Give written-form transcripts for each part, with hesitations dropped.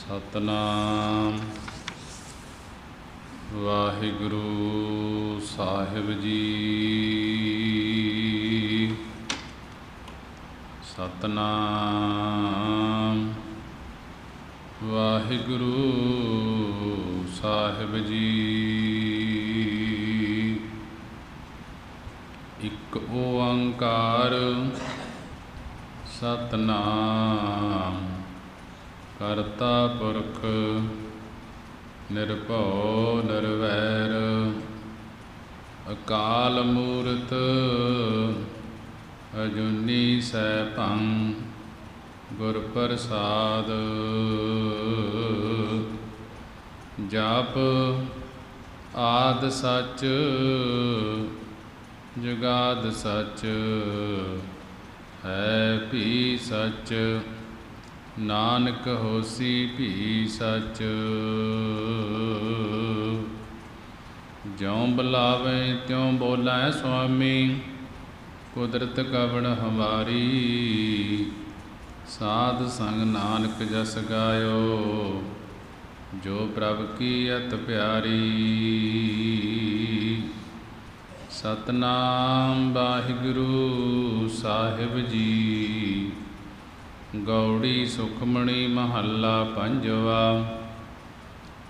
ਸਤਨਾਮ ਵਾਹਿਗੁਰੂ ਸਾਹਿਬ ਜੀ। ਸਤਨਾਮ ਵਾਹਿਗੁਰੂ ਸਾਹਿਬ ਜੀ। ਇੱਕ ਓੰਕਾਰ ਸਤਨਾਮ ਕਰਤਾ ਪੁਰਖ ਨਿਰਭਉ ਨਿਰਵੈਰ ਅਕਾਲ ਮੂਰਤ ਅਜੂਨੀ ਸੈਭੰ ਗੁਰ ਪ੍ਰਸਾਦ। ਜਪ ਆਦਿ ਸਚ ਜੁਗਾਦਿ ਸਚ ਹੈ ਭੀ ਸਚ ਨਾਨਕ ਹੋਸੀ ਭੀ ਸਚ। ਜਿਉਂ ਬੁਲਾਵੇ ਤਿਉਂ ਬੋਲੈ ਸੁਆਮੀ ਕੁਦਰਤ ਕਵਣ ਹਮਾਰੀ। ਸਾਧ ਸੰਗ ਨਾਨਕ ਜਸ ਗਾਇਓ ਜੋ ਪ੍ਰਭ ਕੀ ਅਤ ਪਿਆਰੀ। ਸਤਨਾਮ ਵਾਹਿਗੁਰੂ ਸਾਹਿਬ ਜੀ। ਗੌੜੀ ਸੁਖਮਣੀ ਮਹੱਲਾ ਪੰਜਵਾ।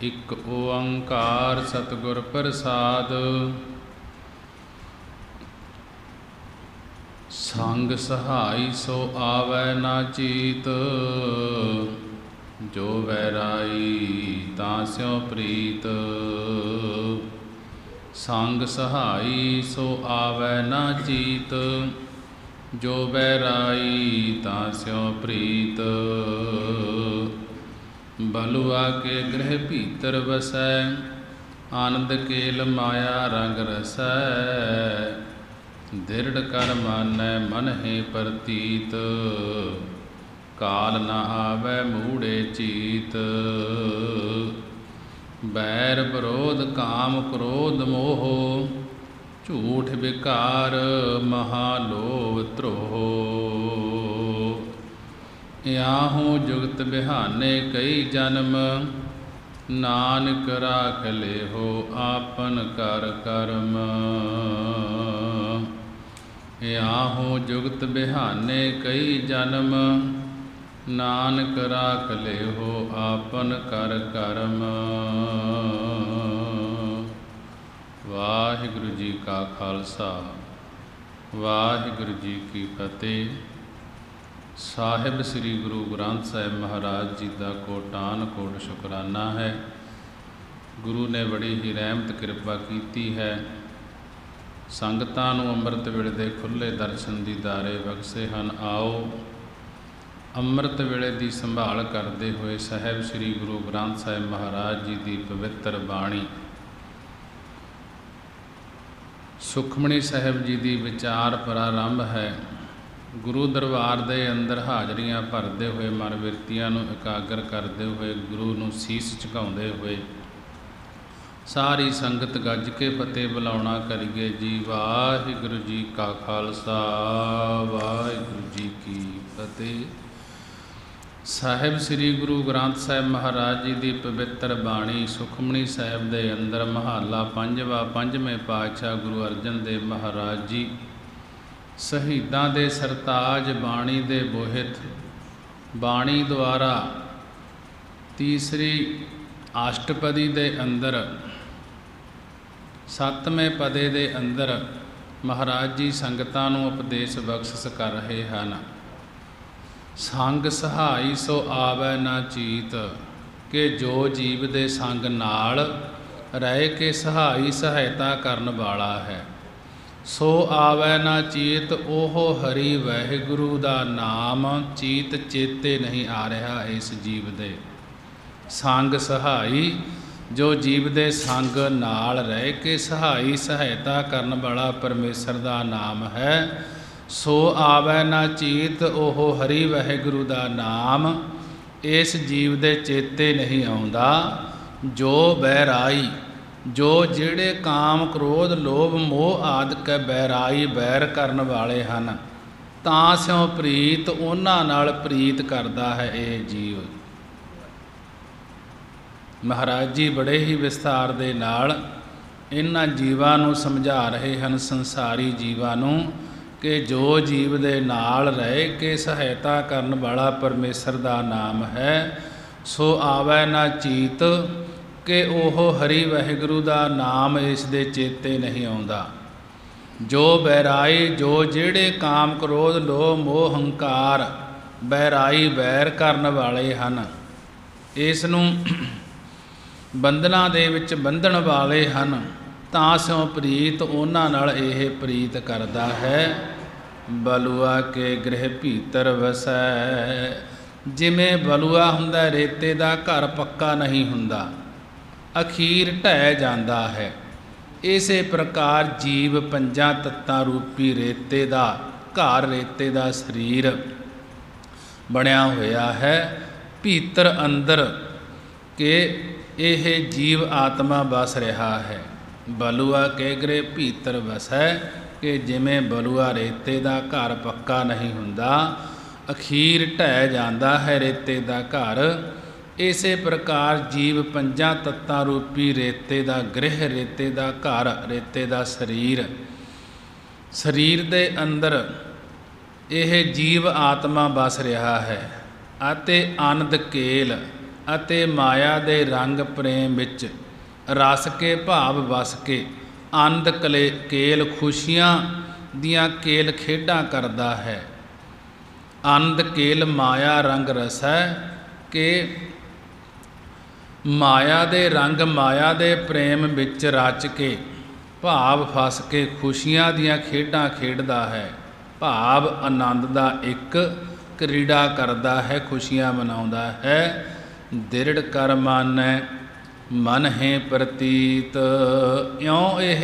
ਇੱਕ ਓੰਕਾਰ ਸਤਿਗੁਰ ਪ੍ਰਸਾਦ। ਸੰਗ ਸਹਾਈ ਸੋ ਆਵੈ ਨਾ ਚੀਤ ਜੋ ਵੈਰਾਈ ਤਾਂ ਸਿਉ ਪ੍ਰੀਤ। ਸੰਗ ਸਹਾਈ ਸੋ ਆਵੈ ਨਾ ਚੀਤ ਜੋ ਬੈਰਾਈ ਤਾਂ ਸਿਉ ਪ੍ਰੀਤ। ਬਲੁਆ ਕੇ ਗ੍ਰਹਿ ਭੀਤਰ ਵਸੈ ਆਨੰਦ ਕੇਲ ਮਾਇਆ ਰੰਗ ਰਸੈ। ਦਿਰੜ ਕਰ ਮਾਨੈ ਮਨ ਹੈ ਪ੍ਰਤੀਤ ਕਾਲ ਨ ਆਵੈ ਮੂੜੇ ਚੀਤ। ਬੈਰ ਵਿਰੋਧ ਕਾਮ ਕ੍ਰੋਧ ਮੋਹ ਝੂਠ ਵਿਕਾਰ ਮਹਾ ਲੋਭ ਧਰੋਹ। ਯਾਹੂ ਜੁਗਤ ਬਿਹਾਨੇ ਕਈ ਜਨਮ ਨਾਨਕ ਰਾਖ ਲੇਹੋ ਆਪਨ ਕਰ ਕਰਮ। ਯਾਹੂ ਜੁਗਤ ਬਿਹਾਨੇ ਕਈ ਜਨਮ ਨਾਨਕ ਰਾਖ ਲੇਹੋ ਆਪਨ ਕਰ ਕਰਮ। ਵਾਹਿਗੁਰੂ ਜੀ ਕਾ ਖਾਲਸਾ ਵਾਹਿਗੁਰੂ ਜੀ ਕੀ ਫਤਿਹ। ਸਾਹਿਬ ਸ੍ਰੀ ਗੁਰੂ ਗ੍ਰੰਥ ਸਾਹਿਬ ਮਹਾਰਾਜ ਜੀ ਦਾ ਕੋਟਾਨ ਕੋਟ ਸ਼ੁਕਰਾਨਾ ਹੈ। ਗੁਰੂ ਨੇ ਬੜੀ ਹੀ ਰਹਿਮਤ ਕਿਰਪਾ ਕੀਤੀ ਹੈ। ਸੰਗਤਾਂ ਨੂੰ ਅੰਮ੍ਰਿਤ ਵੇਲੇ ਦੇ ਖੁੱਲ੍ਹੇ ਦਰਸ਼ਨ ਦੀਦਾਰੇ ਬਖਸ਼ੇ ਹਨ। ਆਓ ਅੰਮ੍ਰਿਤ ਵੇਲੇ ਦੀ ਸੰਭਾਲ ਕਰਦੇ ਹੋਏ ਸਾਹਿਬ ਸ੍ਰੀ ਗੁਰੂ ਗ੍ਰੰਥ ਸਾਹਿਬ ਮਹਾਰਾਜ ਜੀ ਦੀ ਪਵਿੱਤਰ ਬਾਣੀ ਸੁਖਮਣੀ ਸਾਹਿਬ ਜੀ ਦੀ ਵਿਚਾਰ ਪ੍ਰਾਰੰਭ ਹੈ। ਗੁਰੂ ਦਰਬਾਰ ਦੇ ਅੰਦਰ ਹਾਜ਼ਰੀਆਂ ਭਰਦੇ ਹੋਏ ਮਨ ਬਿਰਤੀਆਂ ਨੂੰ ਇਕਾਗਰ ਕਰਦੇ ਹੋਏ ਗੁਰੂ ਨੂੰ ਸੀਸ ਝੁਕਾਉਂਦੇ ਹੋਏ ਸਾਰੀ ਸੰਗਤ ਗੱਜ ਕੇ ਫਤਿਹ ਬੁਲਾਉਣਾ ਕਰੀਏ ਜੀ। ਵਾਹਿਗੁਰੂ ਜੀ ਕਾ ਖਾਲਸਾ ਵਾਹਿਗੁਰੂ ਜੀ ਕੀ ਫਤਿਹ। ਸਾਹਿਬ ਸ੍ਰੀ ਗੁਰੂ ਗ੍ਰੰਥ ਸਾਹਿਬ ਮਹਾਰਾਜ ਜੀ ਦੀ ਪਵਿੱਤਰ ਬਾਣੀ ਸੁਖਮਣੀ ਸਾਹਿਬ ਦੇ ਅੰਦਰ ਮਹੱਲਾ ਪੰਜਵਾ। ਪੰਜਵੇਂ ਪਾਤਸ਼ਾਹ ਗੁਰੂ ਅਰਜਨ ਦੇਵ ਮਹਾਰਾਜ ਜੀ ਸ਼ਹੀਦਾਂ ਦੇ ਸਰਤਾਜ ਬਾਣੀ ਦੇ ਬੋਹਿਤ ਬਾਣੀ ਦੁਆਰਾ ਤੀਸਰੀ ਅਸ਼ਟਪਦੀ ਦੇ ਅੰਦਰ ਸੱਤਵੇਂ ਪਦੇ ਦੇ ਅੰਦਰ ਮਹਾਰਾਜ ਜੀ ਸੰਗਤਾਂ ਨੂੰ ਉਪਦੇਸ਼ ਬਖਸ਼ਿਸ਼ ਕਰ ਰਹੇ ਹਨ। ਸੰਗ ਸਹਾਈ ਸੋ ਆਵੈ ਨਾ ਚੀਤ ਕਿ ਜੋ ਜੀਵ ਦੇ ਸੰਗ ਨਾਲ ਰਹਿ ਕੇ ਸਹਾਈ ਸਹਾਇਤਾ ਕਰਨ ਵਾਲਾ ਹੈ। ਸੋ ਆਵੈ ਨਾ ਚੀਤ ਉਹ ਹਰੀ ਵਾਹਿਗੁਰੂ ਦਾ ਨਾਮ ਚੀਤ ਚੇਤੇ ਨਹੀਂ ਆ ਰਿਹਾ ਇਸ ਜੀਵ ਦੇ। ਸੰਗ ਸਹਾਈ ਜੋ ਜੀਵ ਦੇ ਸੰਗ ਨਾਲ ਰਹਿ ਕੇ ਸਹਾਈ ਸਹਾਇਤਾ ਕਰਨ ਵਾਲਾ ਪਰਮੇਸ਼ਰ ਦਾ ਨਾਮ ਹੈ। ਸੋ ਆਵੈ ਨਾ ਚੀਤ ਉਹ ਹਰੀ ਵਾਹਿਗੁਰੂ ਦਾ ਨਾਮ ਇਸ ਜੀਵ ਦੇ ਚੇਤੇ ਨਹੀਂ ਆਉਂਦਾ। ਜੋ ਬੈਰਾਈ ਜੋ ਜਿਹੜੇ ਕਾਮ ਕ੍ਰੋਧ ਲੋਭ ਮੋਹ ਆਦਿਕ ਬੈਰਾਈ ਬੈਰ ਕਰਨ ਵਾਲੇ ਹਨ ਤਾਂ ਸਿਉ ਪ੍ਰੀਤ ਉਹਨਾਂ ਨਾਲ ਪ੍ਰੀਤ ਕਰਦਾ ਹੈ ਇਹ ਜੀਵ। ਮਹਾਰਾਜ ਜੀ ਬੜੇ ਹੀ ਵਿਸਥਾਰ ਦੇ ਨਾਲ ਇਹਨਾਂ ਜੀਵਾਂ ਨੂੰ ਸਮਝਾ ਰਹੇ ਹਨ, ਸੰਸਾਰੀ ਜੀਵਾਂ ਨੂੰ, ਕਿ ਜੋ ਜੀਵ ਦੇ ਨਾਲ ਰਹਿ ਕੇ ਸਹਾਇਤਾ ਕਰਨ ਵਾਲਾ ਪਰਮੇਸ਼ਰ ਦਾ ਨਾਮ ਹੈ, ਸੋ ਆਵੈ ਨਾ ਚੀਤ, ਕਿ ਉਹ ਹਰੀ ਵਾਹਿਗੁਰੂ ਦਾ ਨਾਮ ਇਸ ਦੇ ਚੇਤੇ ਨਹੀਂ ਆਉਂਦਾ। ਜੋ ਬੈਰਾਈ, ਜੋ ਜਿਹੜੇ ਕਾਮ ਕ੍ਰੋਧ ਲੋਭ ਮੋਹ ਹੰਕਾਰ ਬੈਰਾਈ ਵੈਰ ਕਰਨ ਵਾਲੇ ਹਨ, ਇਸ ਨੂੰ ਬੰਧਨਾਂ ਦੇ ਵਿੱਚ ਬੰਧਣ ਵਾਲੇ ਹਨ, ਤਾਂ ਸਿਉ ਪ੍ਰੀਤ ਉਹਨਾਂ ਨਾਲ ਇਹ ਪ੍ਰੀਤ ਕਰਦਾ ਹੈ। ਬਲੂਆ ਕੇ ਗ੍ਰਹਿ ਭੀਤਰ ਵਸੈ, ਜਿਵੇਂ ਬਲੂਆ ਹੁੰਦਾ ਰੇਤੇ ਦਾ ਘਰ ਪੱਕਾ ਨਹੀਂ ਹੁੰਦਾ, ਅਖੀਰ ਢਹਿ ਜਾਂਦਾ ਹੈ, ਇਸੇ ਪ੍ਰਕਾਰ ਜੀਵ ਪੰਜਾਂ ਤੱਤਾਂ ਰੂਪੀ ਰੇਤੇ ਦਾ ਘਰ, ਰੇਤੇ ਦਾ ਸਰੀਰ ਬਣਿਆ ਹੋਇਆ ਹੈ। ਭੀਤਰ ਅੰਦਰ ਕਿ ਇਹ ਜੀਵ ਆਤਮਾ ਵਸ ਰਿਹਾ ਹੈ। ਬਲੂਆ ਕੇ ਗ੍ਰਹਿ ਭੀਤਰ ਵਸੈ, ਕਿ ਜਿਵੇਂ ਬਲੂਆ ਰੇਤੇ ਦਾ ਘਰ ਪੱਕਾ ਨਹੀਂ ਹੁੰਦਾ, ਅਖੀਰ ਢਹਿ ਜਾਂਦਾ ਹੈ ਰੇਤੇ ਦਾ ਘਰ, ਇਸੇ ਪ੍ਰਕਾਰ ਜੀਵ ਪੰਜਾਂ ਤੱਤਾਂ ਰੂਪੀ ਰੇਤੇ ਦਾ ਗ੍ਰਹਿ, ਰੇਤੇ ਦਾ ਘਰ, ਰੇਤੇ ਦਾ ਸਰੀਰ, ਸਰੀਰ ਦੇ ਅੰਦਰ ਇਹ ਜੀਵ ਆਤਮਾ ਵਸ ਰਿਹਾ ਹੈ, ਅਤੇ ਆਨੰਦ ਕੇਲ ਅਤੇ ਮਾਇਆ ਦੇ ਰੰਗ ਪ੍ਰੇਮ ਵਿੱਚ ਰਸ ਕੇ ਭਾਵ ਵਸ ਕੇ ਆਨੰਦ ਕੇਲ ਖੁਸ਼ੀਆਂ ਦੀਆਂ ਕੇਲ ਖੇਡਾਂ ਕਰਦਾ ਹੈ। ਆਨੰਦ ਕੇਲ ਮਾਇਆ ਰੰਗ ਰਸ ਹੈ, ਕਿ ਮਾਇਆ ਦੇ ਰੰਗ, ਮਾਇਆ ਦੇ ਪ੍ਰੇਮ ਵਿੱਚ ਰਚ ਕੇ ਭਾਵ ਫਸ ਕੇ ਖੁਸ਼ੀਆਂ ਦੀਆਂ ਖੇਡਾਂ ਖੇਡਦਾ ਹੈ। ਭਾਵ ਆਨੰਦ ਦਾ ਇੱਕ ਕ੍ਰੀੜਾ ਕਰਦਾ ਹੈ, ਖੁਸ਼ੀਆਂ ਮਨਾਉਂਦਾ ਹੈ। ਦਿਰੜ ਕਰ ਮਾਨੈ ਮਨ ਹੈ ਪ੍ਰਤੀਤ, ਇਉਂ ਇਹ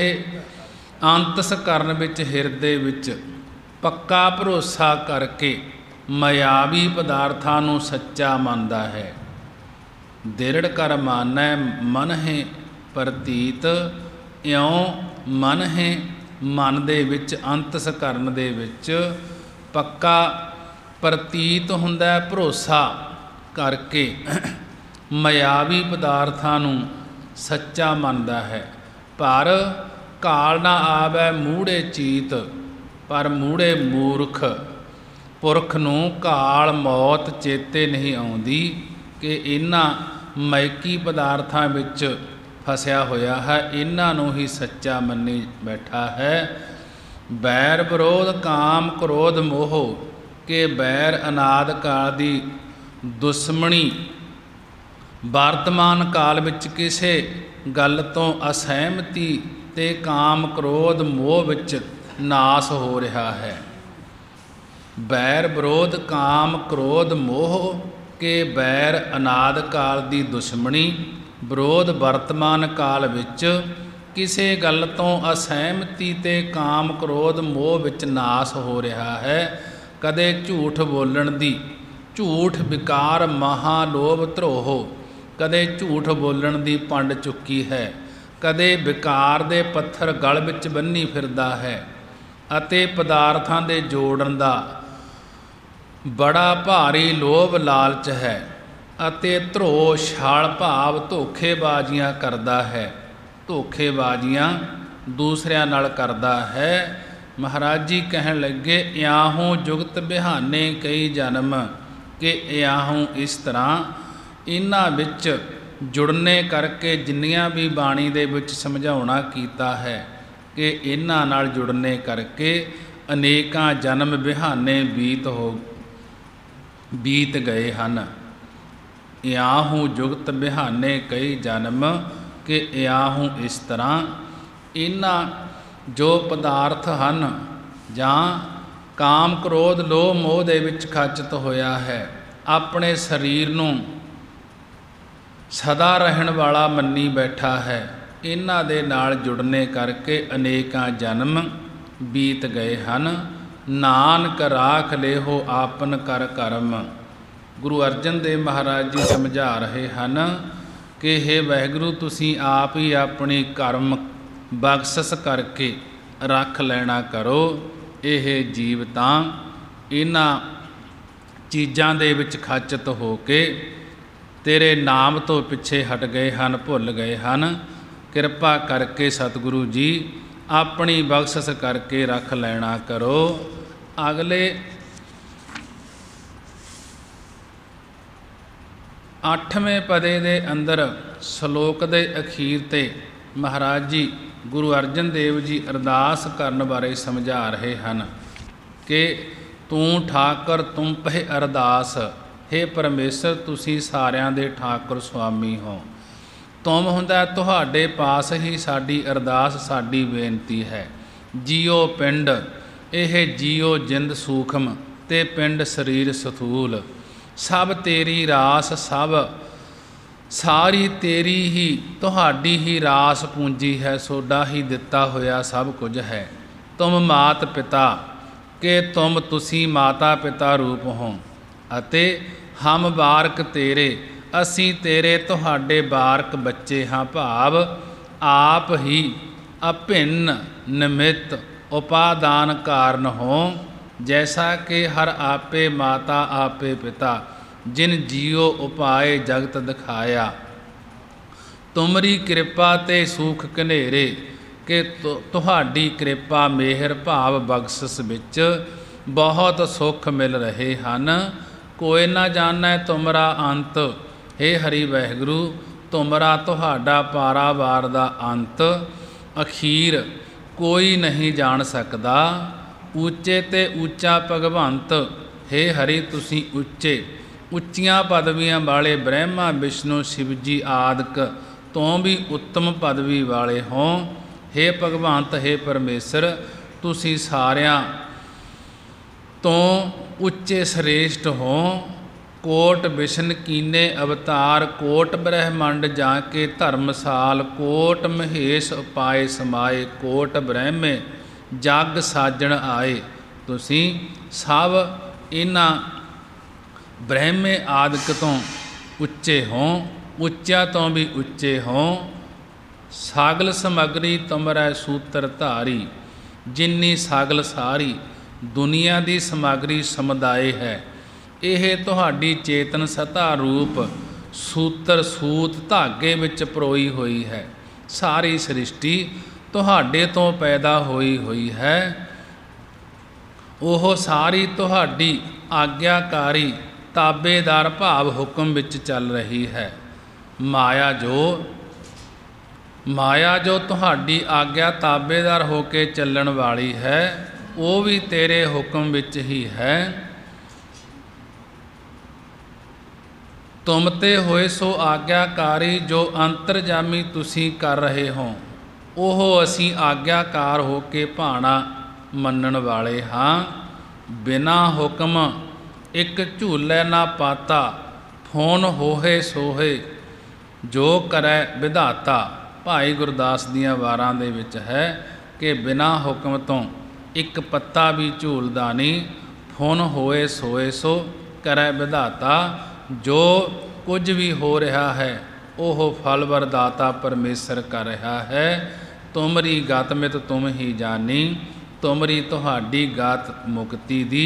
ਅੰਤਸ ਕਰਨ ਵਿੱਚ ਹਿਰਦੇ ਵਿੱਚ ਪੱਕਾ ਭਰੋਸਾ ਕਰਕੇ ਮਾਇਆਵੀ ਪਦਾਰਥਾਂ ਨੂੰ ਸੱਚਾ ਮੰਨਦਾ ਹੈ। ਦਿਰੜ ਕਰ ਮਾਨੈ ਮਨ ਹੈ ਪ੍ਰਤੀਤ, ਇਉਂ ਮਨ ਹੈ, ਮਨ ਦੇ ਵਿੱਚ ਅੰਤਸ ਕਰਨ ਦੇ ਵਿੱਚ ਪੱਕਾ ਪ੍ਰਤੀਤ ਹੁੰਦਾ, ਭਰੋਸਾ ਕਰਕੇ ਮਾਇਆਵੀ ਪਦਾਰਥਾਂ ਨੂੰ ਸੱਚਾ ਮੰਨਦਾ ਹੈ। ਪਰ ਕਾਲ ਨਾ ਆਵੈ ਮੂੜੇ ਚੀਤ, ਪਰ ਮੂੜੇ ਮੂਰਖ ਪੁਰਖ ਨੂੰ ਕਾਲ ਮੌਤ ਚੇਤੇ ਨਹੀਂ ਆਉਂਦੀ, ਕਿ ਇਹਨਾਂ ਮਾਇਕੀ ਪਦਾਰਥਾਂ ਵਿੱਚ ਫਸਿਆ ਹੋਇਆ ਹੈ, ਇਹਨਾਂ ਨੂੰ ਹੀ ਸੱਚਾ ਮੰਨੀ ਬੈਠਾ ਹੈ। ਬੈਰ ਵਿਰੋਧ ਕਾਮ ਕ੍ਰੋਧ ਮੋਹ, ਕਿ ਬੈਰ ਅਨਾਦ ਕਾਲ ਦੀ ਦੁਸ਼ਮਣੀ ਵਰਤਮਾਨ ਕਾਲ ਵਿੱਚ ਕਿਸੇ ਗੱਲ ਤੋਂ ਅਸਹਿਮਤੀ ਤੇ ਕਾਮ ਕ੍ਰੋਧ ਮੋਹ ਵਿੱਚ ਨਾਸ ਹੋ ਰਿਹਾ ਹੈ। ਬੈਰ ਵਿਰੋਧ ਕਾਮ ਕ੍ਰੋਧ ਮੋਹ, ਕਿ ਬੈਰ ਅਨਾਦ ਕਾਲ ਦੀ ਦੁਸ਼ਮਣੀ, ਵਿਰੋਧ ਵਰਤਮਾਨ ਕਾਲ ਵਿੱਚ ਕਿਸੇ ਗੱਲ ਤੋਂ ਅਸਹਿਮਤੀ ਤੇ ਕਾਮ ਕ੍ਰੋਧ ਮੋਹ ਵਿੱਚ ਨਾਸ ਹੋ ਰਿਹਾ ਹੈ। ਕਦੇ ਝੂਠ ਬੋਲਣ ਦੀ, ਝੂਠ ਵਿਕਾਰ ਮਹਾ ਲੋਭ ਧਰੋਹ, ਕਦੇ ਝੂਠ ਬੋਲਣ ਦੀ ਪੰਡ ਚੁੱਕੀ ਹੈ, ਕਦੇ ਵਿਕਾਰ ਦੇ ਪੱਥਰ ਗਲ ਵਿੱਚ ਬੰਨੀ ਫਿਰਦਾ ਹੈ, ਅਤੇ ਪਦਾਰਥਾਂ ਦੇ ਜੋੜਨ ਦਾ ਬੜਾ ਭਾਰੀ ਲੋਭ ਲਾਲਚ ਹੈ, ਅਤੇ ਧਰੋਹ ਛਲ ਭਾਵ ਧੋਖੇਬਾਜ਼ੀਆਂ ਕਰਦਾ ਹੈ, ਧੋਖੇਬਾਜ਼ੀਆਂ ਦੂਸਰਿਆਂ ਨਾਲ ਕਰਦਾ ਹੈ। ਮਹਾਰਾਜ ਜੀ ਕਹਿਣ ਲੱਗੇ, ਇਆਹੂੰ ਜੁਗਤ ਬਿਹਾਨੇ ਕਈ ਜਨਮ, ਕਿ ਇਆਹੂੰ ਇਸ ਤਰ੍ਹਾਂ ਇਹਨਾਂ ਵਿੱਚ ਜੁੜਨੇ ਕਰਕੇ ਜਿੰਨੀਆਂ ਵੀ ਬਾਣੀ ਦੇ ਵਿੱਚ ਸਮਝਾਉਣਾ ਕੀਤਾ ਹੈ, ਕਿ ਇਹਨਾਂ ਨਾਲ ਜੁੜਨੇ ਕਰਕੇ ਅਨੇਕਾਂ ਜਨਮ ਬਿਹਾਨੇ ਬੀਤ ਗਏ ਹਨ। ਇਆਹੂੰ ਜੁਗਤ ਬਿਹਾਨੇ ਕਈ ਜਨਮ, ਕਿ ਇਆਹੂੰ ਇਸ ਤਰ੍ਹਾਂ ਇਹਨਾਂ ਜੋ ਪਦਾਰਥ ਹਨ, ਜਾਂ ਕਾਮ ਕ੍ਰੋਧ ਲੋਭ ਮੋਹ ਦੇ ਵਿੱਚ ਖਚਿਤ ਹੋਇਆ ਹੈ, ਆਪਣੇ ਸਰੀਰ ਨੂੰ ਸਦਾ ਰਹਿਣ ਵਾਲਾ ਮੰਨੀ ਬੈਠਾ ਹੈ, ਇਹਨਾਂ ਦੇ ਨਾਲ ਜੁੜਨੇ ਕਰਕੇ ਅਨੇਕਾਂ ਜਨਮ ਬੀਤ ਗਏ ਹਨ। ਨਾਨਕ ਰਾਖ ਲੇਹੋ ਆਪਨ ਕਰ ਕਰਮ, ਗੁਰੂ ਅਰਜਨ ਦੇਵ ਮਹਾਰਾਜ ਜੀ ਸਮਝਾ ਰਹੇ ਹਨ ਕਿ ਹੇ ਵਾਹਿਗੁਰੂ, ਤੁਸੀਂ ਆਪ ਹੀ ਆਪਣੀ ਕਰਮ ਬਖਸ਼ਿਸ਼ ਕਰਕੇ ਰੱਖ ਲੈਣਾ ਕਰੋ। ਇਹ ਜੀਵ ਤਾਂ ਇਹਨਾਂ ਚੀਜ਼ਾਂ ਦੇ ਵਿੱਚ ਖਚਿਤ ਹੋ ਕੇ तेरे नाम तो पिछे हट गए हन, भुल गए हन। किरपा करके सतगुरु जी अपनी बख्शिश करके रख लेना करो। अगले 8वें पदे दे अंदर श्लोक दे अखीर ते महाराज जी गुरु अर्जन देव जी अरदास करन बारे समझा रहे हैं कि तू ठाकर तुम पह अरदास, हे परमेश्वर तुसी सारियां दे ठाकुर स्वामी हो। तुम हुंदा तुहाडे पास ही साडी अरदास साडी बेनती है। जियो पिंड यह जियो जिंद सूखम ते पिंड शरीर स्थूल, सब तेरी रास सब सारी तेरी ही तुहाडी ही रास पूंजी है, सोडा ही दिता होया सब कुछ है। तुम मात पिता के तुम तुसी माता पिता रूप हो, अते हम बारक तेरे असी तेरे तुहाडे बारक बच्चे हाँ। भाव आप ही अभिन्न निमित्त उपादान कारण हो, जैसा कि हर आपे माता आपे पिता, जिन जियो उपाय जगत दिखाया। तुमरी कृपा ते सुख कनेरे कि तुहाडी कृपा मेहर भाव बख्शिश विच बहुत सुख मिल रहे हैं। कोई ना जानै तुमरा अंत, हे हरि वाहिगुरु तुमरा तुहाडा पारावार दा अंत अखीर कोई नहीं जान सकदा। ऊचे ते ऊचा भगवंत, हे हरि तुसी उच्चे उच्चियां पदवियां वाले ब्रह्मा विष्णु शिव जी आदि तो भी उत्तम पदवी वाले हो। हे भगवंत हे परमेश्वर तुसी सारियां तो उच्चे श्रेष्ठ हो। कोट विष्ण कीने अवतार, कोट ब्रह्मंड जाके धर्मसाल, कोट महेश उपाय समाए, कोट ब्रह्मे जग साजण आए। तुसी सब इन्हां ब्रह्मे आदिक तो उच्चे हो, उच्चा तो भी उच्चे हो। सागल समगरी तुमरै सूत्र धारी, जिन्नी सागल सारी दुनिया की समगरी समुदाय है। यह तुहाडी चेतन सता रूप सूत्र सूत धागे विच परोई हुई है। सारी सृष्टि तुहाडे तो पैदा हुई है। ओह सारी तुहाडी आग्याकारी ताबेदार भाव हुक्म विच चल रही है। माया जो तुहाडी आग्या ताबेदार होके चलण वाली है, वो भी तेरे हुक्म विच ही है। तुम ते होए सो आग्याकारी, जो अंतरजामी तुसी कर रहे हो, ओह असी आग्याकार हो के भाणा मनण वाले हाँ। बिना हुक्म एक झूले ना पाता, फोन होहे सोहे जो करे विधाता। भाई गुरदास दियां वारां दे विच है कि बिना हुक्म तो एक पत्ता भी झूलदा नहीं। फोन होए सोए सो करे विधाता। जो कुछ भी हो रहा है ओह फल वरदाता परमेश्वर कर रहा है। तुमरी गत मित तुम ही जानी, तुमरी तुहाडी गत मुक्ति दी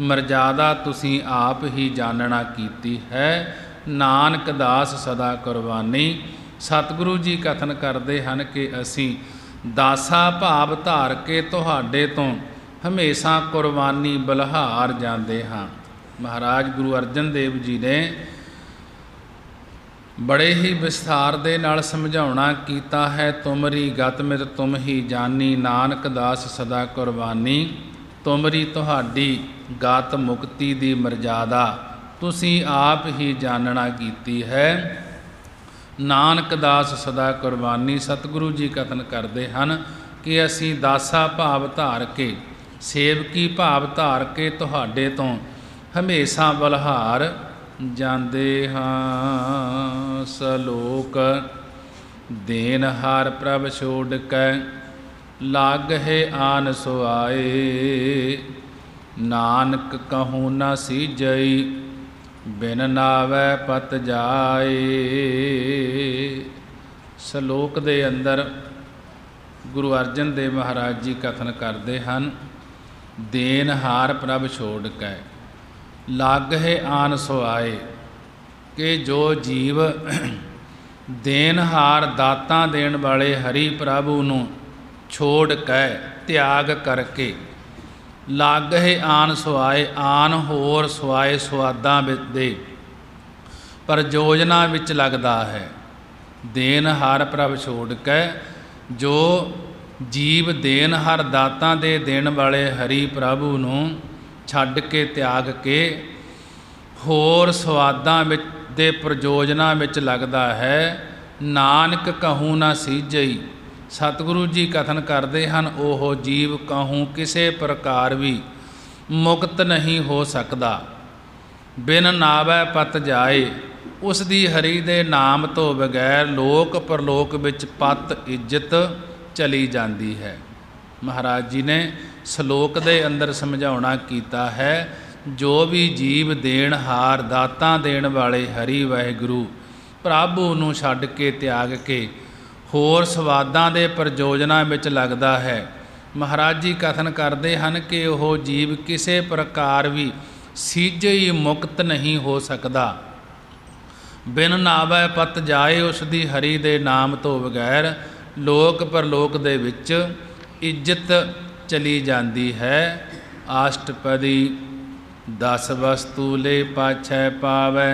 मर्यादा तुसी आप ही जानना कीती है। नानक दास सदा कुर्बानी। सतगुरु जी कथन करते हैं कि असी दासा भाव धार के तुहाडे तो हमेशा कुर्बानी बलिहार जाते हाँ। महाराज गुरु अर्जन देव जी ने बड़े ही विस्तार दे नाल समझाउणा कीता है। तुमरी गत मित तुम ही जानी, नानक दास सदा कुर्बानी। तुमरी तुहाडी गत मुक्ति दी मर्यादा तुसी आप ही जानना कीती है। नानक दास सदा कुर्बानी। सतगुरु जी कथन करते हैं कि असी दासा भाव धार के, सेवकी भाव धार के तुहाडे तो हमेशा बलिहार जाते हाँ। सलोक देन हार प्रभ छोड़ कै, लाग है आन सुआए। नानक कहूँ न सीजई, बिन नावै पत जाए। सलोक दे अंदर गुरु अर्जन देव महाराज जी कथन करते हैं, देन हार प्रभ छोड़ कै, लाग है आन सुआए। कि जो जीव देनहार दातां देण वाले हरि प्रभु नूं छोड़ के त्याग करके लागहे आन सुआए आन होर सुआए सुआदां दे प्रयोजना विच लगदा है। देनहार प्रभ छोड़ के जो जीव देनहार दातां दे देण वाले हरि प्रभु नूं छड्ड के त्याग के होर सुआदां विच दे प्रयोजना विच लगदा है। नानक कहूँ ना सीजई। सतगुरु जी कथन करते हैं ओह जीव कहूँ किसी प्रकार भी मुक्त नहीं हो सकता। बिन नावै पत जाए उस दी हरि दे नाम तो बगैर लोक परलोक विच पत इज्जत चली जाती है। महाराज जी ने श्लोक दे अंदर समझाउणा कीता है जो भी जीव देणहार दातां देण वाले हरि वाहिगुरू प्रभु नूं छड्ड के त्याग के होर सवादां दे प्रयोजना विच लगदा है। महाराज जी कथन करते हैं कि वह जीव किसी प्रकार भी सीजे ही मुक्त नहीं हो सकता। बिन नावै पत जाए उस दी हरि दे नाम तो बगैर लोक परलोक दे विच इज्जत चली जाती है। अष्टपदी 10 वस्तु ले पाछै पावै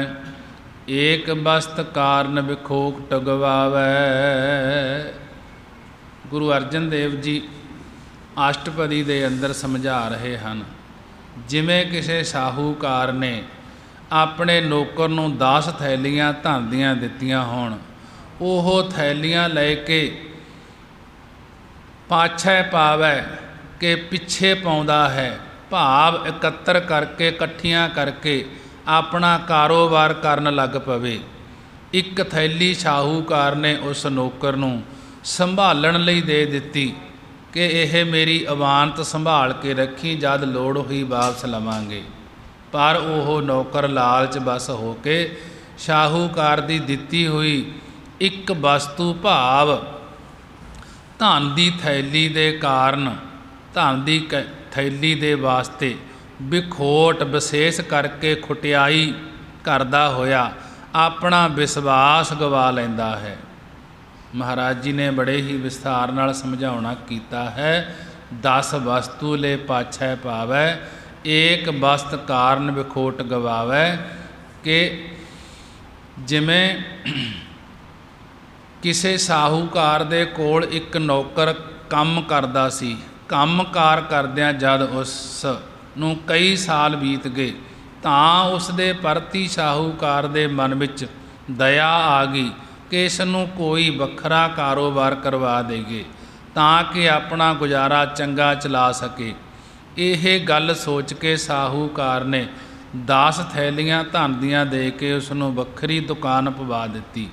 एक बस्त कारण विखोट गवावै। गुरु अर्जन देव जी अष्टपदी दे अंदर समझा रहे हैं जिमें किसी साहूकार ने अपने नौकर नूं 10 थैलियां धन दियां दित्तियां होण, ओह थैलियां लैके पाछै पावै के पिछे पाउंदा है। भाव एकत्र करके इकट्ठियां करके अपना कारोबार करन लग पवे। एक थैली शाहूकार ने उस नौकर नूं संभालण लई दे दित्ती कि यह मेरी अमानत संभाल के रखी, जद लोड़ हुई वापस लवांगे। पर वह नौकर लालच बस होके शाहूकार दी दित्ती हुई एक वस्तु भाव धन दी थैली दे कारण धन दी थैली दे वास्ते विखोट विशेष करके खुटियाई करदा होया अपना विश्वास गवा लैंदा है। महाराज जी ने बड़े ही विस्तार नाल समझाउणा कीता है। 10 वस्तु ले पाछै पावै एक वस्त कारण विखोट गवावै। कि जिमें किसी साहूकार दे कोल एक नौकर काम करदा सी। काम कार करदियां जद उस नूं कई साल बीत गए तां उस दे परती साहूकार दे मन विच दया आ गई कि इस नूं कोई वखरा कारोबार करवा देगे तां कि अपना गुजारा चंगा चला सके। यह गल सोच के साहूकार ने 10 थैलियां धन दियां दे के उस नूं वखरी दुकान पवा दित्ती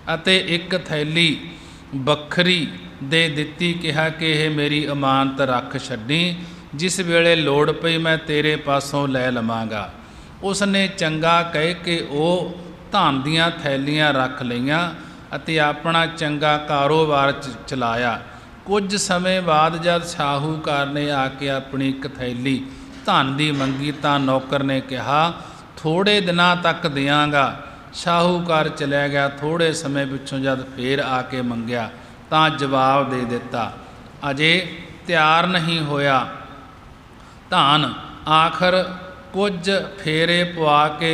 अते एक थैली वखरी दे दित्ती, कहा कि यह मेरी अमानत रख छड्डी, जिस वेले लोड़ पई मैं तेरे पासों लै लवांगा। उसने चंगा कह के वो धन दियां थैलियां रख लईयां अते अपना चंगा कारोबार चलाया। कुछ समय बाद जब साहूकार ने आके अपनी एक थैली धन दी मंगी तां नौकर ने कहा थोड़े दिनां तक दियांगा। साहूकार चलिया गया। थोड़े समय पिछों जब फिर आके मंगया तां जवाब दे दिता अजे तैयार नहीं होया धन। आखिर कुछ फेरे पवा के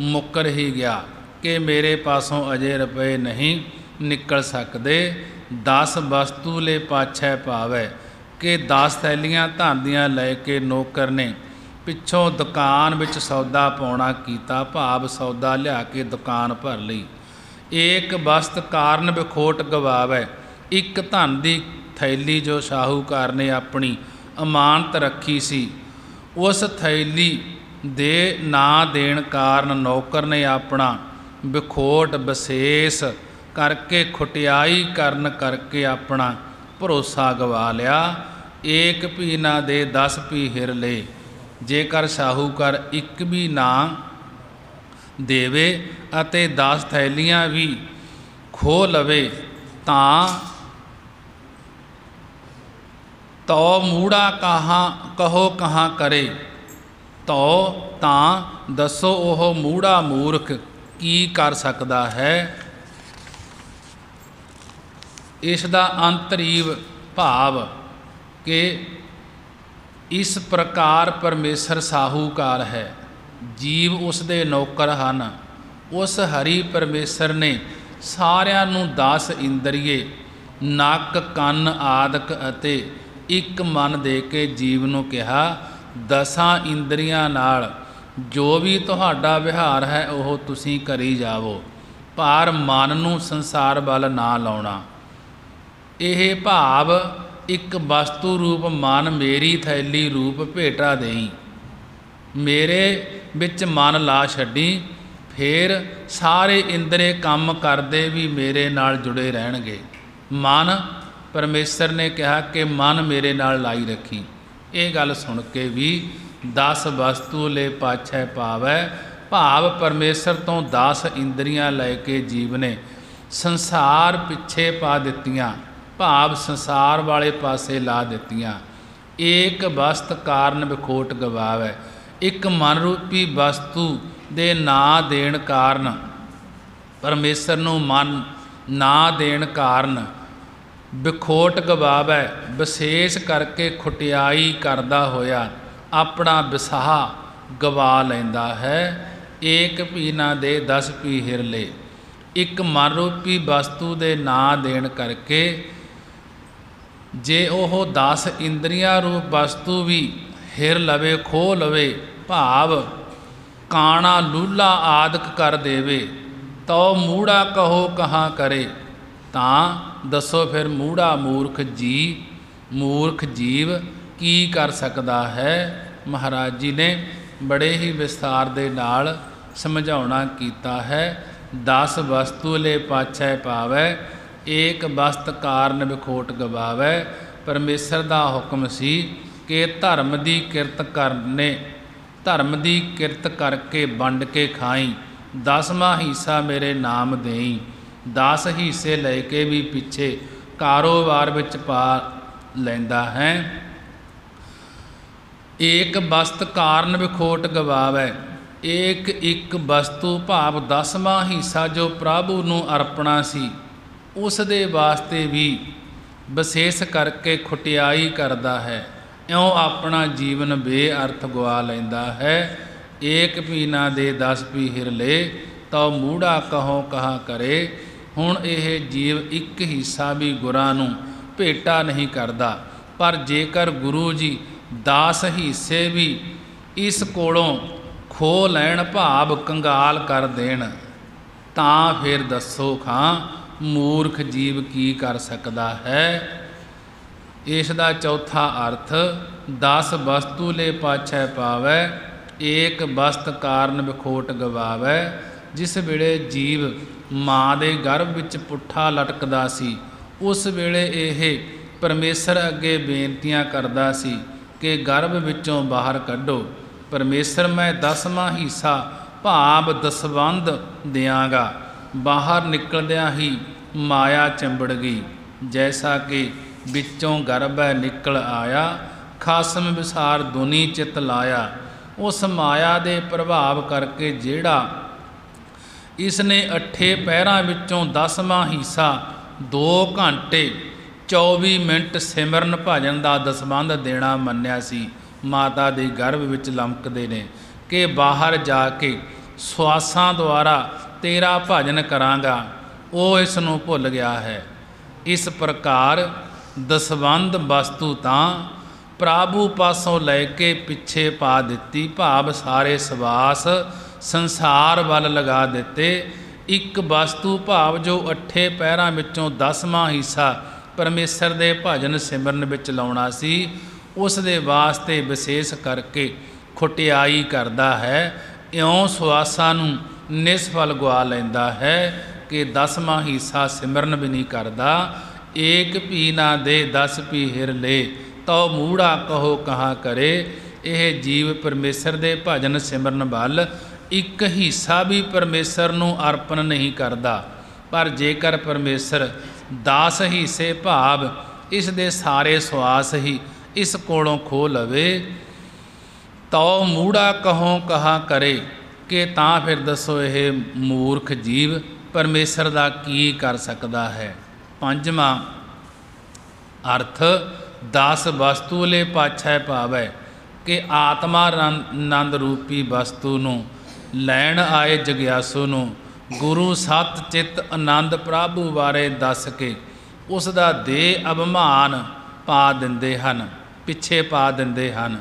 मुकर ही गया कि मेरे पासों अजे रुपए नहीं निकल सकते। 10 वस्तु ले पाछै पावै कि 10 थैलियां धन दियां लैके नौकर ने पिछों दुकान विच सौदा पाउणा कीता। भाव सौदा लिया के दुकान भर लई। एक वस्त कारण विखोट गवावै। एक धन दी थैली जो साहूकार ने अपनी अमानत रखी सी उस थैली दे ना देण कारण नौकर ने अपना विखोट विशेष करके खुटियाई करन करके अपना भरोसा गवा लिया। एक भी ना दे 10 भी हिर ले। जेकर साहूकार एक भी ना देवे अते 10 थैलियां भी खो लवे तां तो मूड़ा कहो कहाँ करे। तो तां दसो ओह मूड़ा मूर्ख ਕੀ ਕਰ ਸਕਦਾ ਹੈ। ਇਸ ਦਾ ਅੰਤਰੀਵ ਭਾਵ ਕਿ ਇਸ ਪ੍ਰਕਾਰ ਪਰਮੇਸ਼ਰ ਸਾਹੂਕਾਰ ਹੈ, ਜੀਵ ਉਸ ਦੇ ਨੌਕਰ ਹਨ। ਉਸ ਹਰੀ ਪਰਮੇਸ਼ਰ ਨੇ ਸਾਰਿਆਂ ਨੂੰ 10 ਇੰਦਰੀਏ, ਨੱਕ, ਕੰਨ ਆਦਿਕ ਅਤੇ ਇੱਕ ਮਨ ਦੇ ਕੇ ਜੀਵ ਨੂੰ ਕਿਹਾ, 10 ਇੰਦਰੀਆਂ ਨਾਲ ਜੋ ਵੀ ਤੁਹਾਡਾ ਵਿਹਾਰ ਹੈ ਉਹ ਤੁਸੀਂ ਕਰੀ ਜਾਵੋ, ਪਰ ਮਨ ਨੂੰ ਸੰਸਾਰ ਵੱਲ ਨਾ ਲਾਉਣਾ। ਇਹ ਭਾਵ ਇੱਕ ਵਸਤੂ ਰੂਪ ਮਨ ਮੇਰੀ ਥੈਲੀ ਰੂਪ ਭੇਟਾ ਦੇਈ, ਮੇਰੇ ਵਿੱਚ ਮਨ ਲਾ ਛੱਡੀ, ਫਿਰ ਸਾਰੇ ਇੰਦਰੇ ਕੰਮ ਕਰਦੇ ਵੀ ਮੇਰੇ ਨਾਲ ਜੁੜੇ ਰਹਿਣਗੇ। ਮਨ ਪਰਮੇਸ਼ਰ ਨੇ ਕਿਹਾ ਕਿ ਮਨ ਮੇਰੇ ਨਾਲ ਲਾਈ ਰੱਖੀ। ਇਹ ਗੱਲ ਸੁਣ ਕੇ ਵੀ 10 ਵਸਤੂ ਲੈ ਪਾਛੈ ਪਾਵੈ, ਭਾਵ ਪਰਮੇਸ਼ਰ ਤੋਂ 10 ਇੰਦਰੀਆਂ ਲੈ ਕੇ ਜੀਵ ਨੇ ਸੰਸਾਰ ਪਿੱਛੇ ਪਾ ਦਿੱਤੀਆਂ, ਭਾਵ ਸੰਸਾਰ ਵਾਲੇ ਪਾਸੇ ਲਾ ਦਿੱਤੀਆਂ। ਏਕ ਵਸਤ ਕਾਰਨ ਵਿਖੋਟ ਗਵਾਵੈ, ਇੱਕ ਮਨ ਰੂਪੀ ਵਸਤੂ ਦੇ ਨਾਂ ਦੇਣ ਕਾਰਨ, ਪਰਮੇਸ਼ਰ ਨੂੰ ਮਨ ਨਾ ਦੇਣ ਕਾਰਨ ਵਿਖੋਟ ਗਵਾਵੈ, ਵਿਸ਼ੇਸ਼ ਕਰਕੇ ਖੁਟਿਆਈ ਕਰਦਾ ਹੋਇਆ ਆਪਣਾ ਵਿਸਾਹ ਗਵਾ ਲੈਂਦਾ ਹੈ। ਏਕ ਭੀ ਨਾ ਦੇ 10 ਭੀ ਹਿਰ ਲੈ, ਇੱਕ ਮਨ ਰੂਪੀ ਵਸਤੂ ਦੇ ਨਾਂ ਦੇਣ ਕਰਕੇ ਜੇ ਉਹ 10 ਇੰਦਰੀਆਂ ਰੂਪ ਵਸਤੂ ਵੀ ਹਿਰ ਲਵੇ, ਖੋਹ ਲਵੇ, ਭਾਵ ਕਾਣਾ ਲੂਲਾ ਆਦਿਕ ਕਰ ਦੇਵੇ, ਤੋ ਮੂੜਾ ਕਹੋ ਕਹਾਂ ਕਰੇ। ਤਾਂ ਦੱਸੋ ਫਿਰ ਮੂੜਾ ਮੂਰਖ ਜੀਵ ਕੀ ਕਰ ਸਕਦਾ ਹੈ। ਮਹਾਰਾਜ ਜੀ ਨੇ ਬੜੇ ਹੀ ਵਿਸਥਾਰ ਦੇ ਨਾਲ ਸਮਝਾਉਣਾ ਕੀਤਾ ਹੈ। 10 ਵਸਤੂ ਲੈ ਪਾਛੈ ਪਾਵੈ, ਏਕ ਵਸਤ ਕਾਰਨ ਵਿਖੋਟ ਗਵਾਵੈ। ਪਰਮੇਸ਼ਰ ਦਾ ਹੁਕਮ ਸੀ ਕਿ ਧਰਮ ਦੀ ਕਿਰਤ ਕਰਕੇ ਵੰਡ ਕੇ ਖਾਈ, 10ਵਾਂ ਹਿੱਸਾ ਮੇਰੇ ਨਾਮ ਦੇਈ। 10 ਹਿੱਸੇ ਲੈ ਕੇ ਵੀ ਪਿੱਛੇ ਕਾਰੋਬਾਰ ਵਿੱਚ ਪਾ ਲੈਂਦਾ ਹੈ। ਏਕ ਵਸਤ ਕਾਰਨ ਵਿਖੋਟ ਗਵਾਵੈ, ਇੱਕ ਵਸਤੂ ਭਾਵ 10ਵਾਂ ਹਿੱਸਾ ਜੋ ਪ੍ਰਭੂ ਨੂੰ ਅਰਪਣਾ ਸੀ, ਉਸ ਦੇ ਵਾਸਤੇ ਵੀ ਵਿਸ਼ੇਸ਼ ਕਰਕੇ ਖੁਟਿਆਈ ਕਰਦਾ ਹੈ, ਇਉਂ ਆਪਣਾ ਜੀਵਨ ਬੇਅਰਥ ਗਵਾ ਲੈਂਦਾ ਹੈ। ਏਕ ਭੀ ਨਾ ਦੇ 10 ਭੀ ਹਿਰ ਲੈ, ਤਉ ਮੂੜਾ ਕਹੋ ਕਹਾ ਕਰੇ। ਹੁਣ ਇਹ ਜੀਵ ਇੱਕ ਹਿੱਸਾ ਵੀ ਗੁਰਾਂ ਨੂੰ ਭੇਟਾ ਨਹੀਂ ਕਰਦਾ, ਪਰ ਜੇਕਰ ਗੁਰੂ ਜੀ 10 ਹਿੱਸੇ ਵੀ ਇਸ ਕੋਲੋਂ ਖੋਹ ਲੈਣ, ਭਾਵ ਕੰਗਾਲ ਕਰ ਦੇਣ, ਤਾਂ ਫਿਰ ਦੱਸੋ ਖਾਂ ਮੂਰਖ ਜੀਵ ਕੀ ਕਰ ਸਕਦਾ ਹੈ। ਇਸ ਦਾ ਚੌਥਾ ਅਰਥ 10 ਵਸਤੂ ਲੈ ਪਾਛੈ ਪਾਵੈ, ਏਕ ਵਸਤ ਕਾਰਨ ਵਿਖੋਟ ਗਵਾਵੈ। ਜਿਸ ਵੇਲੇ ਜੀਵ ਮਾਂ ਦੇ ਗਰਭ ਵਿੱਚ ਪੁੱਠਾ ਲਟਕਦਾ ਸੀ, ਉਸ ਵੇਲੇ ਇਹ ਪਰਮੇਸ਼ਰ ਅੱਗੇ ਬੇਨਤੀਆਂ ਕਰਦਾ ਸੀ ਕਿ ਗਰਭ ਵਿੱਚੋਂ ਬਾਹਰ ਕੱਢੋ। ਪਰਮੇਸ਼ਰ ਮੈਂ 10ਵਾਂ ਹਿੱਸਾ ਭਾਵ ਦਸਵੰਧ ਦਿਆਂਗਾ। ਬਾਹਰ ਨਿਕਲਦਿਆਂ ਹੀ ਮਾਇਆ ਚੰਬੜ ਗਈ, ਜੈਸਾ ਕਿ ਵਿੱਚੋਂ ਗਰਭ ਨਿਕਲ ਆਇਆ, ਖਾਸਮ ਵਿਸਾਰ ਦੁਨੀ ਚਿਤ ਲਾਇਆ। ਉਸ ਮਾਇਆ ਦੇ ਪ੍ਰਭਾਵ ਕਰਕੇ ਜਿਹੜਾ ਇਸ ਨੇ 8 ਪਹਿਰਾਂ ਵਿੱਚੋਂ 10ਵਾਂ ਹਿੱਸਾ 2 ਘੰਟੇ 24 ਮਿੰਟ ਸਿਮਰਨ ਭਜਨ ਦਾ ਦਸਵੰਧ ਦੇਣਾ ਮੰਨਿਆ ਸੀ, ਮਾਤਾ ਦੇ ਗਰਭ ਵਿੱਚ ਲਮਕਦੇ ਨੇ ਕਿ ਬਾਹਰ ਜਾ ਕੇ ਸਵਾਸਾਂ ਦੁਆਰਾ ਤੇਰਾ ਭਜਨ ਕਰਾਂਗਾ, ਉਹ ਇਸ ਨੂੰ ਭੁੱਲ ਗਿਆ ਹੈ। ਇਸ ਪ੍ਰਕਾਰ ਦਸਵੰਧ ਵਸਤੂ ਤਾਂ ਪ੍ਰਭੂ ਪਾਸੋਂ ਲੈ ਕੇ ਪਿੱਛੇ ਪਾ ਦਿੱਤੀ, ਭਾਵ ਸਾਰੇ ਸਵਾਸ ਸੰਸਾਰ ਵੱਲ ਲਗਾ ਦਿੱਤੇ। ਇੱਕ ਵਸਤੂ ਭਾਵ ਜੋ 8 ਪਹਿਰਾਂ ਵਿੱਚੋਂ 10ਵਾਂ ਹਿੱਸਾ ਪਰਮੇਸ਼ਰ ਦੇ ਭਜਨ ਸਿਮਰਨ ਵਿੱਚ ਲਾਉਣਾ ਸੀ, ਉਸ ਦੇ ਵਾਸਤੇ ਵਿਸ਼ੇਸ਼ ਕਰਕੇ ਖੁਟਿਆਈ ਕਰਦਾ ਹੈ, ਇਉਂ ਸਵਾਸਾਂ ਨੂੰ ਨਿਸਫਲ ਗਵਾ ਲੈਂਦਾ ਹੈ ਕਿ 10ਵਾਂ ਹਿੱਸਾ ਸਿਮਰਨ ਵੀ ਨਹੀਂ ਕਰਦਾ। ਏਕ ਭੀ ਨਾ ਦੇ 10 ਭੀ ਹਿਰ ਲੈ, ਤਉ ਮੂੜਾ ਕਹੋ ਕਹਾ ਕਰੇ। ਇਹ ਜੀਵ ਪਰਮੇਸ਼ਰ ਦੇ ਭਜਨ ਸਿਮਰਨ ਵੱਲ ਇੱਕ ਹਿੱਸਾ ਵੀ ਪਰਮੇਸ਼ਰ ਨੂੰ ਅਰਪਣ ਨਹੀਂ ਕਰਦਾ, ਪਰ ਜੇਕਰ ਪਰਮੇਸ਼ਰ 10 ਹਿੱਸੇ ਭਾਵ ਇਸ ਦੇ ਸਾਰੇ ਸਵਾਸ ਹੀ ਇਸ ਕੋਲੋਂ ਖੋਹ ਲਵੇ, ਤਉ ਮੂੜਾ ਕਹੋ ਕਹਾ ਕਰੇ। कि तां फिर दसो यह मूर्ख जीव परमेश्वर दा की कर सकता है। पंजवां अर्थ 10 वस्तु ले पाछै पावै कि आत्मा नंद रूपी वस्तु नूं लैण आए जग्यासु नूं गुरु सत चित आनंद प्रभु बारे दस के उस दा देह अभिमान पा दिंदे हन, पिछे पा दिंदे हन।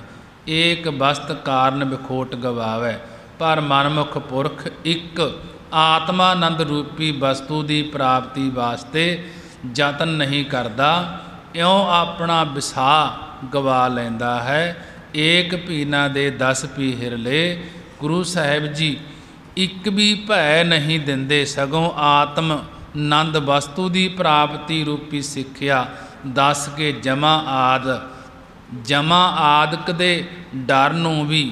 एक वस्त कारण विखोट गवावै पर मनमुख पुरख एक आत्मानंद रूपी वस्तु की प्राप्ति वास्ते यतन नहीं करता, इयों अपना विसाह गवा लैंदा है। एक पीना दे 10 पी हिर ले, गुरु साहिब जी एक भी भय नहीं दिंदे, सगों आत्म नंद वस्तु की प्राप्ति रूपी सिक्ख्या दस के जमा आदक दे डर नूं भी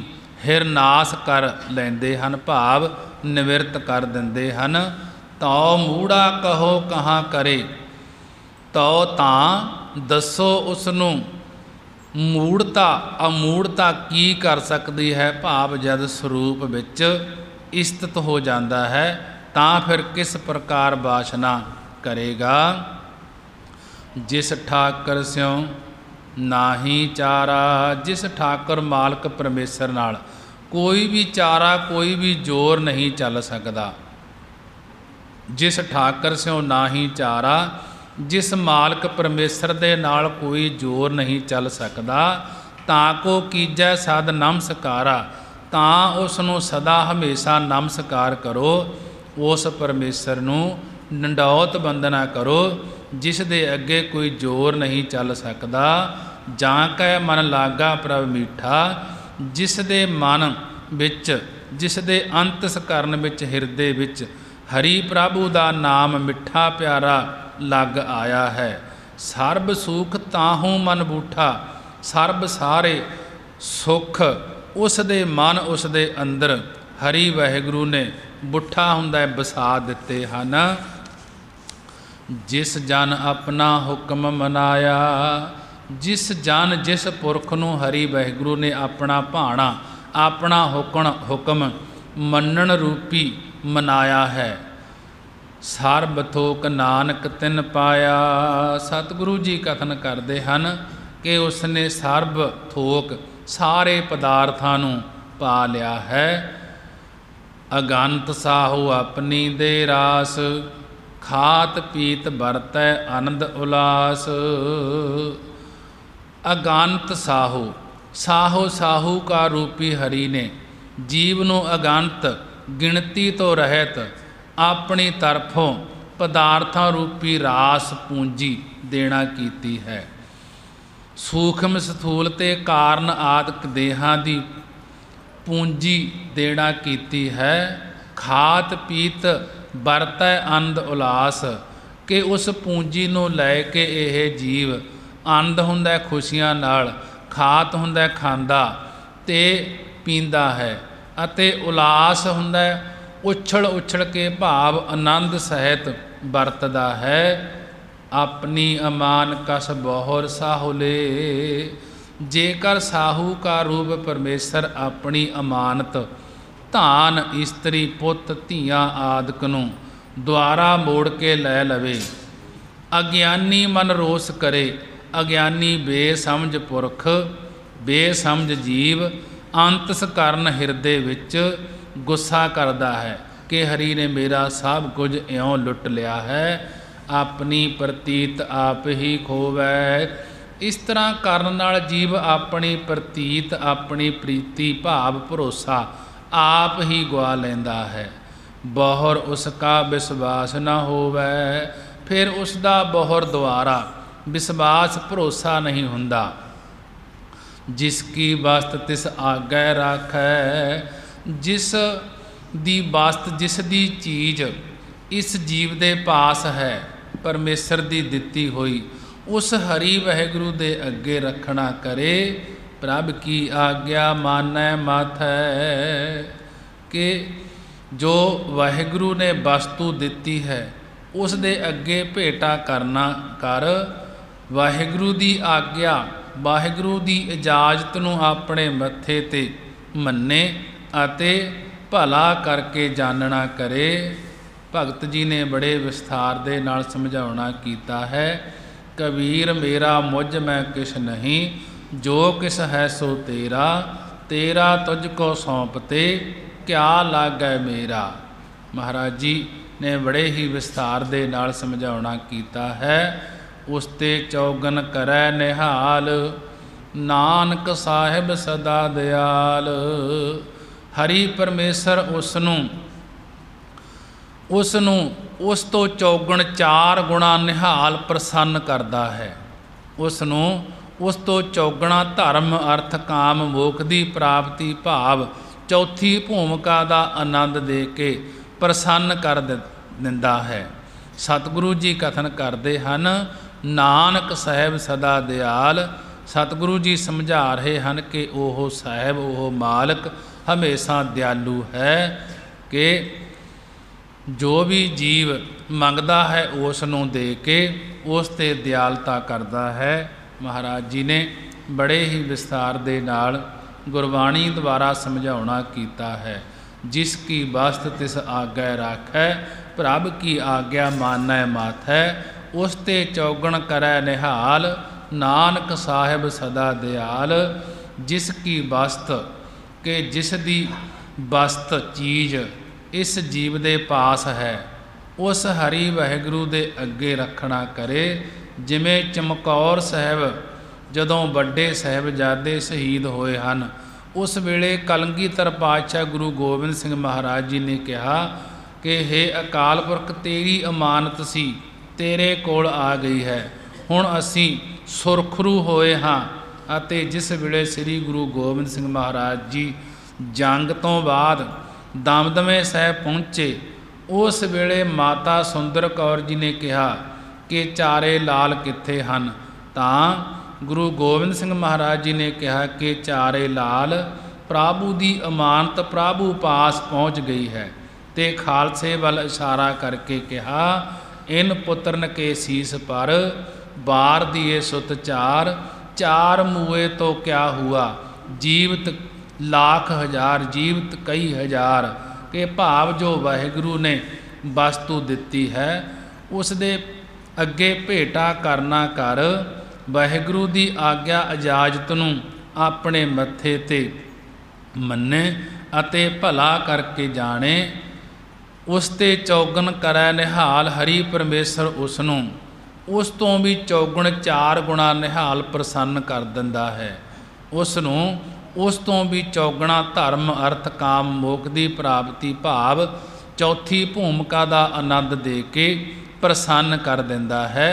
हिरनाश कर लैंदे हन, भाव निवृत्त कर दिंदे हन। तो मूड़ा कहो कहाँ करे, तो तां दसो उसनूं मूढ़ता अमूढ़ता की कर सकती है, भाव जद स्वरूप विच स्थित हो जाता है तां फिर किस प्रकार वासना करेगा। जिस ठाकर स्यों नाही चारा, जिस ठाकुर मालक परमेश्वर नाल कोई भी चारा कोई भी जोर नहीं चल सकता। जिस ठाकर स्यों नाही चारा, जिस मालक परमेश्वर दे नाल कोई जोर नहीं चल सकता, तां को कीजै सद नमस्कारा, तां उसनूं सदा हमेशा नमस्कार करो। उस परमेश्वर नूं नंडौत वंदना करो जिस दे अगे कोई जोर नहीं चल सकता। जां कै मन लागा प्रभ मीठा, जिस दे मन विच जिस दे अंतस्करण विच हिरदे विच हरि प्रभु दा नाम मिठा प्यारा लग आया है। सर्ब सुख ताहूँ मन बूठा, सर्ब सारे सुख उस दे मन उस दे अंदर हरि वाहिगुरू ने बुठा हुंदा बसा दिते हन। जिस जन अपना हुक्म मनाया, जिस जन जिस पुरख नूं हरि वाहिगुरू ने अपना भाणा अपना हुक्म मनण रूपी मनाया है, सर्ब थोक नानक तिन पाया। सतगुरु जी कथन करते हैं कि उसने सर्ब थोक सारे पदार्थां नूं पा लिया है। अगंत साहू अपनी दे रास, खात पीत बरतै आनंद उलास। अगंत साहू, साहू साहूकार रूपी हरि ने जीव नूं अगंत गिणती तो रहत अपनी तरफों पदार्थां रूपी रास पूंजी देना कीती है। सूक्ष्म स्थूल ते कारण आदਿਕ देहां दी पूंजी देना कीती है। खात पीत ਵਰਤੈ ਆਨੰਦ ਉਲਾਸ ਕਿ ਉਸ ਪੂੰਜੀ ਨੂੰ ਲੈ ਕੇ ਇਹ ਜੀਵ ਆਨੰਦ ਹੁੰਦਾ ਖੁਸ਼ੀਆਂ ਨਾਲ, ਖਾਤ ਹੁੰਦਾ ਖਾਂਦਾ ਤੇ ਪੀਂਦਾ ਹੈ, ਅਤੇ ਉਲਾਸ ਹੁੰਦਾ ਉਛਲ ਉਛਲ ਕੇ ਭਾਵ ਆਨੰਦ ਸਹਿਤ ਵਰਤਦਾ ਹੈ। ਆਪਣੀ ਅਮਾਨ ਕਸ ਬਹੁਰ ਸਾਹੁਲੇ, ਜੇਕਰ ਸਾਹੂਕਾਰ ਰੂਪ ਪਰਮੇਸ਼ਰ ਆਪਣੀ ਅਮਾਨਤ ਧਾਨ ਇਸਤਰੀ ਪੁੱਤ ਧੀਆਂ ਆਦਿਕ ਨੂੰ ਦੁਆਰਾ ਮੋੜ ਕੇ ਲੈ ਲਵੇ, ਅਗਿਆਨੀ ਮਨ ਰੋਸ ਕਰੇ, ਅਗਿਆਨੀ ਬੇਸਮਝ ਪੁਰਖ ਬੇਸਮਝ ਜੀਵ ਅੰਤਸ ਕਰਨ ਹਿਰਦੇ ਵਿੱਚ ਗੁੱਸਾ ਕਰਦਾ ਹੈ ਕਿ ਹਰੀ ਨੇ ਮੇਰਾ ਸਭ ਕੁਝ ਇਉਂ ਲੁੱਟ ਲਿਆ ਹੈ, ਆਪਣੀ ਪ੍ਰਤੀਤ ਆਪ ਹੀ ਖੋਵੈ। ਇਸ ਤਰ੍ਹਾਂ ਕਰਨ ਨਾਲ ਜੀਵ ਆਪਣੀ ਪ੍ਰਤੀਤ ਆਪਣੀ ਪ੍ਰੀਤੀ ਭਾਵ ਭਰੋਸਾ ਆਪ ਹੀ ਗਵਾ ਲੈਂਦਾ ਹੈ। ਬਹੁਰ ਉਸ ਕਾ ਵਿਸ਼ਵਾਸ ਨਾ ਹੋਵੈ, ਫਿਰ ਉਸ ਦਾ ਬਹੁਰ ਦੁਆਰਾ ਵਿਸ਼ਵਾਸ ਭਰੋਸਾ ਨਹੀਂ ਹੁੰਦਾ। ਜਿਸ ਕੀ ਵਸਤ ਤਿਸ ਆਗੈ ਰਾਖੈ, ਜਿਸ ਦੀ ਵਸਤ ਜਿਸ ਦੀ ਚੀਜ਼ ਇਸ ਜੀਵ ਦੇ ਪਾਸ ਹੈ ਪਰਮੇਸ਼ਰ ਦੀ ਦਿੱਤੀ ਹੋਈ, ਉਸ ਹਰੀ ਵਾਹਿਗੁਰੂ ਦੇ ਅੱਗੇ ਰੱਖਣਾ ਕਰੇ। ਪ੍ਰਭ ਕੀ ਆਗਿਆ ਮਾਨੈ ਮਾਥੈ, ਕਿ ਜੋ ਵਾਹਿਗੁਰੂ ਨੇ ਵਸਤੂ ਦਿੱਤੀ ਹੈ ਉਸ ਦੇ ਅੱਗੇ ਭੇਟਾ ਕਰਨਾ ਕਰ। ਵਾਹਿਗੁਰੂ ਦੀ ਆਗਿਆ ਵਾਹਿਗੁਰੂ ਦੀ ਇਜਾਜ਼ਤ ਨੂੰ ਆਪਣੇ ਮੱਥੇ ਤੇ ਮੰਨੇ ਅਤੇ भला करके जानना करे। भगत जी ने बड़े विस्तार दे नाल समझाउणा कीता है। कबीर मेरा मुझ मैं किश नहीं, जो किस है सो तेरा, तेरा तुझको सौंपते क्या लागै मेरा। महाराज जी ने बड़े ही विस्तार दे नाल समझाउणा कीता है। उसते चौगन करै निहाल, नानक साहिब सदा दयाल। हरि परमेसर उसनूं उस तो चौगण 4 गुणा निहाल प्रसन्न करदा है। उसनूं उस तो चौगुणा धर्म अर्थ काम मोख की प्राप्ति भाव चौथी भूमिका का आनंद दे के प्रसन्न कर दिंदा है। सतगुरु जी कथन करते हैं, नानक साहिब सदा दयाल। सतगुरु जी समझा रहे हैं कि ओह साहिब ओह मालिक हमेशा दयालु है, कि जो भी जीव मंगदा है उस नूं दे के उस ते दयालता करता है। महाराज जी ने बड़े ही विस्तार दे नाल गुरबाणी द्वारा समझाउणा कीता है। जिसकी वस्त तिस आज्ञा राखै, प्रभ की आज्ञा मानै माथै। उस ते चौगण करै निहाल, नानक साहिब सदा दयाल। जिसकी वस्त के जिस दी वस्त चीज़ इस जीव दे पास है, उस हरि वाहिगुरू दे अगे रखना करे। जिमें चमकौर साहिब जदों वड्डे साहिबजादे शहीद होए हन, उस वेले कलगीधर पातशाह गुरु गोबिंद सिंह महाराज जी ने कहा कि हे अकाल पुरख, तेरी अमानत सी तेरे कोल आ गई है। हुण असी सुरखरू होए हाँ। अते जिस वेले श्री गुरु गोबिंद सिंह महाराज जी जंग तो बाद दमदमे साहिब पहुँचे, उस वेले माता सुंदर कौर जी ने कहा कि चारे लाल कित्थे हन। तां गुरु गोबिंद सिंह महाराज जी ने कहा कि चारे लाल प्रभु की अमानत प्रभु पास पहुँच गई है। ते खालसे वाल इशारा करके कहा, इन पुत्रन के शीस पर बार दिए सुत चार, चार मुए तो क्या हुआ, जीवित लाख हजार जीवित कई हजार। के भाव जो वाहिगुरू ने वस्तु दिती है उस दे अगे भेटा करना कर। वाहिगुरू की आग्या इजाजत नूं अपने मत्थे ते मन्ने अते भला करके जाने। उस ते चौगन करै निहाल, हरि परमेसर उसनूं उस तो भी चौगुण 4 गुणा निहाल प्रसन्न कर दिंदा है। उसनूं उस तो भी चौगुणा धर्म अर्थ काम मोख की प्राप्ति भाव चौथी भूमिका का आनंद दे के प्रसन्न कर दिंदा है।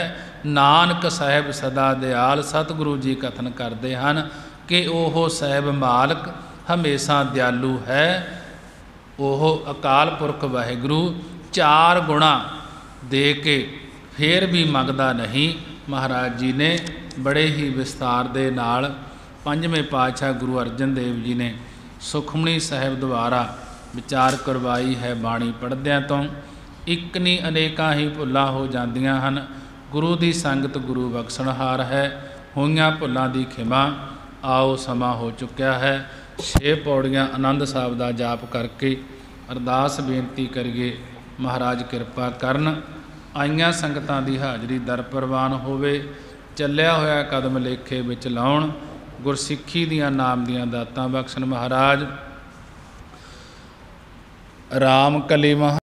नानक साहिब सदा दयाल। सतगुरु जी कथन करते हैं कि ओह साहिब मालिक हमेशा दयालु है। ओह अकाल पुरख वाहिगुरू 4 गुणा दे के फिर भी मंगदा नहीं। महाराज जी ने बड़े ही विस्तार दे नाल 5वें पातशाह गुरु अर्जन देव जी ने सुखमनी साहिब द्वारा विचार करवाई है। बाणी पढ़द्या तो एक नहीं अनेकां ही भुल्लां हो जांदियां हन। गुरु की संगत गुरु बख्शणहार है। होईयां भुल्लां दी खिमा। आओ समा हो चुक्या है। 6 पौड़ियां आनंद साहब का जाप करके अरदास बेनती करिए, महाराज किरपा करन। आईयां संगतां दी हाज़री दर प्रवान होवे। चलिया होया कदम लेखे विच लाउण। गुरसिੱਖੀ दियां नाम दियां दातां बख्शण महाराज। राम कली महा